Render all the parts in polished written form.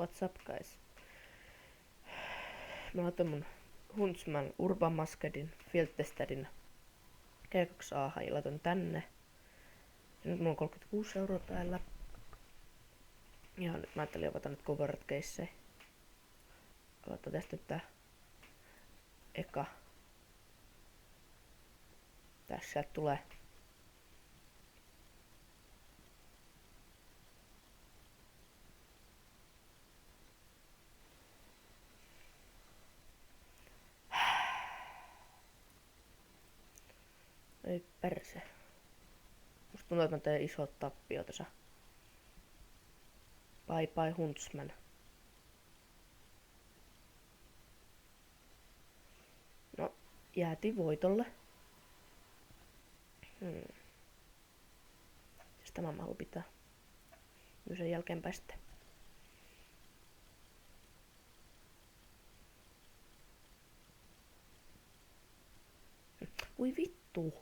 What's up guys? Mä otan mun Huntsman Urban Musketin Fieldtesterin G2A ja laitan tänne. Ja nyt mulla on 36 € täällä. Ja nyt mä ajattelin avata nyt covered caseja. Aloittaa tästä nyt tää eka. Tässä tulee. Ei perse. Musta tuntuu, että mä teen isot tappio tässä. Bye bye Huntsman. No, jäätiin voitolle. Siis tämä mä haluan pitää. Myös sen jälkeenpäin sitten. Voi vittu.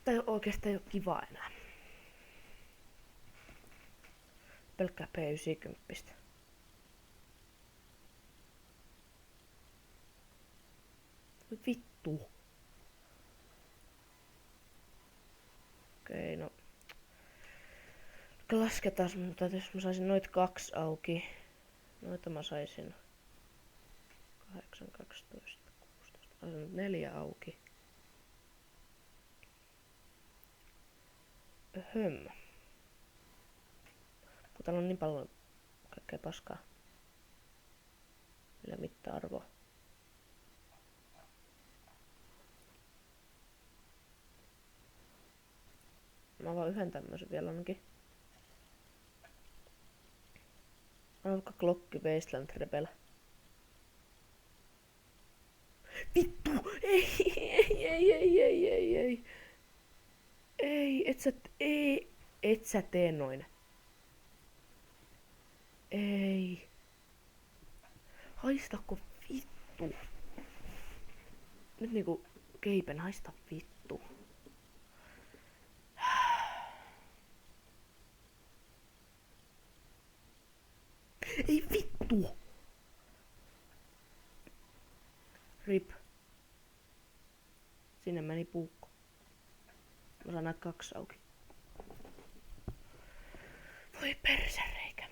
Tää oikeastaan ei oo kiva enää. Pelkkää P90. Voi vittu. Okei, no. Lasketaan, mutta jos mä saisin noit 2 auki. Noita mä saisin 8, 12, 16. Mä saisin 4 auki. Kun täällä on niin paljon kaikkea paskaa. Millä mitta-arvo. Mä avaan yhden tämmösen vielä ainakin. Onko Glocki Wasteland Rebel? Vittu! Ei! Ei, et sä tee noin. Ei. Haistako vittu? Nyt niinku keipen haista vittu. Ei vittu! Rip. Sinne meni puukko. Mä saan näitä 2 auki. Voi persereikä.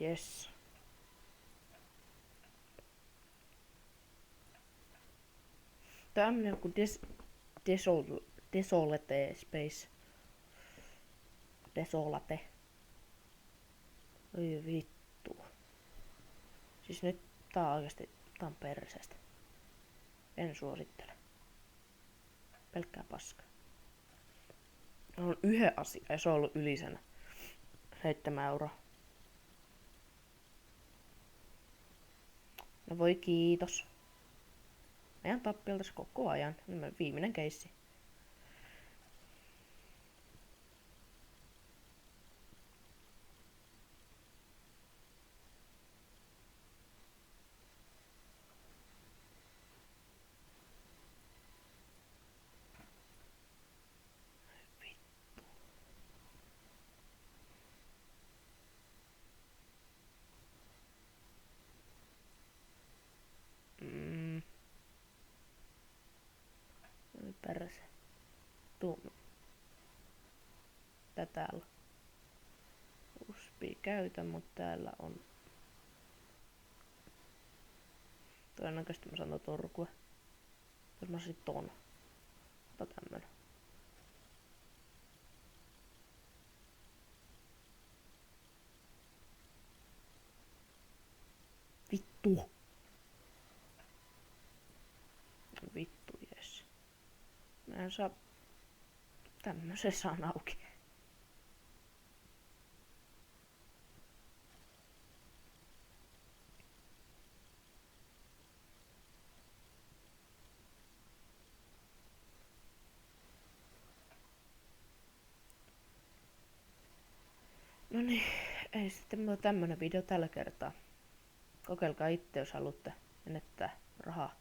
Yes. Tää on joku Desolate Space. Desolate. Oi vittu. Siis nyt tää on oikeesti, tää on perseestä. En suosittele. Pelkkää paskaa. On yhden asia ja se on ollut yli sen 7 €. No voi kiitos. Meidän tappiolta se koko ajan. Viimeinen keissi. Perse. Tuu. Tää täällä. USB käytän, mutta täällä on. Todennäköisesti mä sanon torkua. Jos mä saisin ton. Ota tämmönen. Vittu. Vittu, jes. Mä en saa tämmösen saan auki. No niin, ei sitten mulla tämmönen video tällä kertaa. Kokeilkaa itse jos haluatte menettää rahaa.